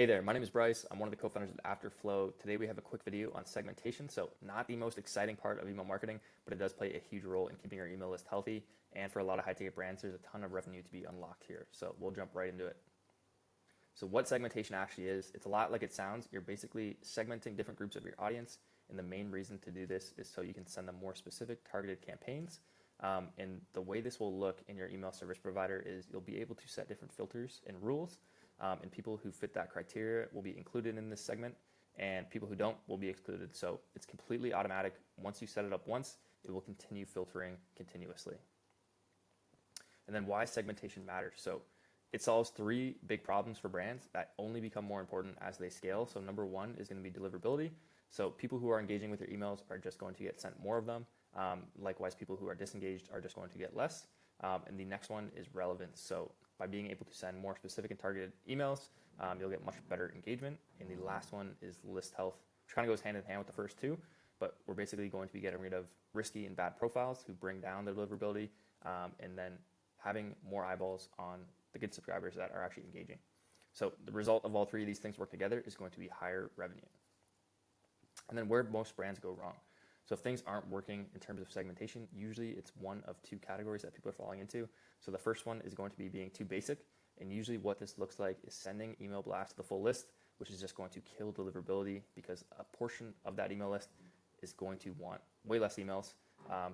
Hey there, my name is Bryce. I'm one of the co-founders of Afterflow. Today we have a quick video on segmentation. So not the most exciting part of email marketing, but it does play a huge role in keeping your email list healthy. And for a lot of high ticket brands, there's a ton of revenue to be unlocked here. So we'll jump right into it. So what segmentation actually is, it's a lot like it sounds. You're basically segmenting different groups of your audience. And the main reason to do this is so you can send them more specific targeted campaigns. And the way this will look in your email service provider is you'll be able to set different filters and rules. And people who fit that criteria will be included in this segment, and people who don't will be excluded. So it's completely automatic. Once you set it up once, it will continue filtering continuously. And then why segmentation matters. So it solves three big problems for brands that only become more important as they scale. So number one is going to be deliverability. So people who are engaging with your emails are just going to get sent more of them. Likewise, people who are disengaged are just going to get less. And the next one is relevance. So by being able to send more specific and targeted emails, you'll get much better engagement. And the last one is list health, which kind of goes hand in hand with the first two, but we're basically going to be getting rid of risky and bad profiles who bring down the deliverability, and then having more eyeballs on the good subscribers that are actually engaging. So the result of all three of these things work together is going to be higher revenue. And then where most brands go wrong. So if things aren't working in terms of segmentation, usually it's one of two categories that people are falling into. So the first one is going to be being too basic. And usually what this looks like is sending email blasts to the full list, which is just going to kill deliverability because a portion of that email list is going to want way less emails.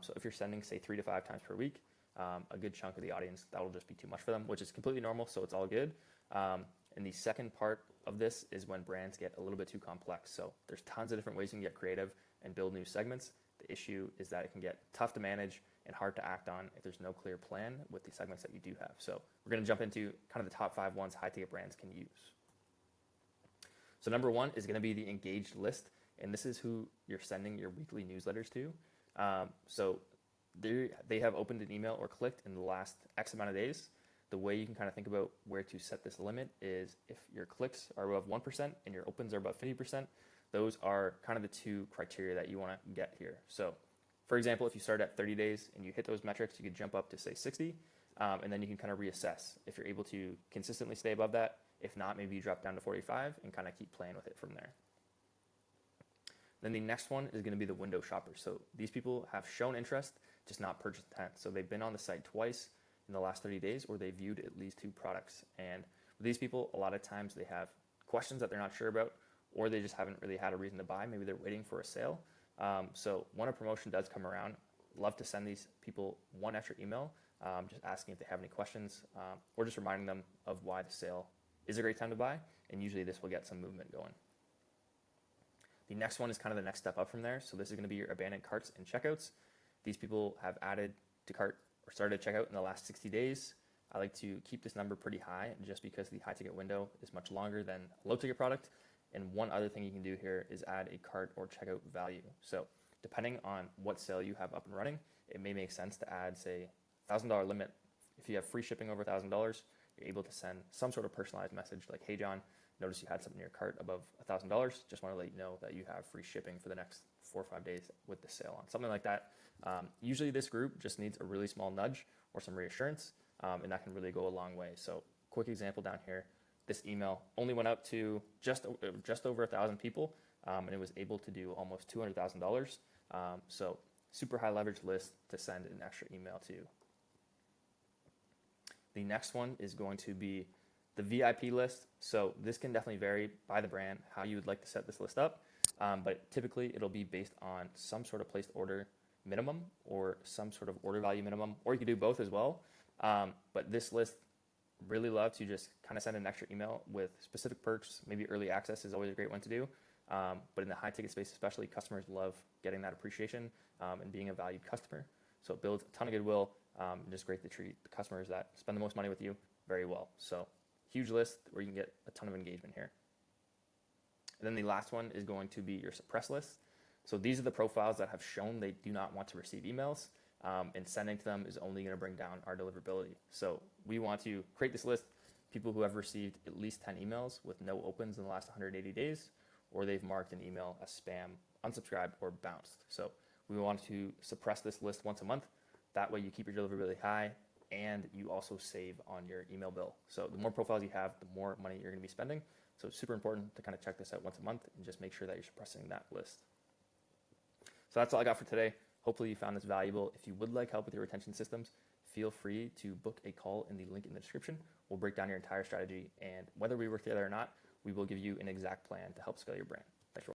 So if you're sending, say, 3 to 5 times per week, a good chunk of the audience, that'll just be too much for them, which is completely normal, so it's all good. And the second part of this is when brands get a little bit too complex. So there's tons of different ways you can get creative and build new segments. The issue is that it can get tough to manage and hard to act on if there's no clear plan with the segments that you do have. So we're going to jump into kind of the top 5 ones high ticket brands can use. So number one is going to be the engaged list. And this is who you're sending your weekly newsletters to. So they have opened an email or clicked in the last X amount of days. The way you can kind of think about where to set this limit is if your clicks are above 1% and your opens are above 50%, those are kind of the two criteria that you want to get here. So for example, if you start at 30 days and you hit those metrics, you could jump up to say 60, and then you can kind of reassess if you're able to consistently stay above that. If not, maybe you drop down to 45 and kind of keep playing with it from there. Then the next one is going to be the window shoppers. So these people have shown interest, just not purchased intent. So they've been on the site twice in the last 30 days, or they viewed at least 2 products. And with these people, a lot of times they have questions that they're not sure about, or they just haven't really had a reason to buy. Maybe they're waiting for a sale. So when a promotion does come around, love to send these people one extra email, just asking if they have any questions, or just reminding them of why the sale is a great time to buy. And usually this will get some movement going. The next one is kind of the next step up from there. So this is going to be your abandoned carts and checkouts. These people have added to cart or started a checkout in the last 60 days. I like to keep this number pretty high just because the high ticket window is much longer than a low ticket product. And one other thing you can do here is add a cart or checkout value. So depending on what sale you have up and running, it may make sense to add, say, $1,000 limit. If you have free shipping over $1,000, you're able to send some sort of personalized message like, hey, John, notice you had something in your cart above $1,000. Just want to let you know that you have free shipping for the next 4 or 5 days with the sale on. Something like that. Usually this group just needs a really small nudge or some reassurance, and that can really go a long way. So quick example down here. This email only went out to just over 1,000 people, and it was able to do almost $200,000. So super high leverage list to send an extra email to. The next one is going to be the VIP list. So this can definitely vary by the brand, how you would like to set this list up. But typically it'll be based on some sort of placed order minimum or some sort of order value minimum, or you could do both as well. But this list really love to just kind of send an extra email with specific perks. Maybe early access is always a great one to do. But in the high ticket space, especially, customers love getting that appreciation and being a valued customer. So it builds a ton of goodwill, and just great to treat the customers that spend the most money with you very well. So huge list where you can get a ton of engagement here. And then the last one is going to be your suppress list. So these are the profiles that have shown they do not want to receive emails, and sending to them is only going to bring down our deliverability. So we want to create this list, people who have received at least 10 emails with no opens in the last 180 days, or they've marked an email as spam, unsubscribed, or bounced. So we want to suppress this list once a month. That way you keep your deliverability high and you also save on your email bill. So the more profiles you have, the more money you're going to be spending. So it's super important to kind of check this out once a month and just make sure that you're suppressing that list. So that's all I got for today. Hopefully you found this valuable. If you would like help with your retention systems, feel free to book a call in the link in the description. We'll break down your entire strategy, and whether we work together or not, we will give you an exact plan to help scale your brand.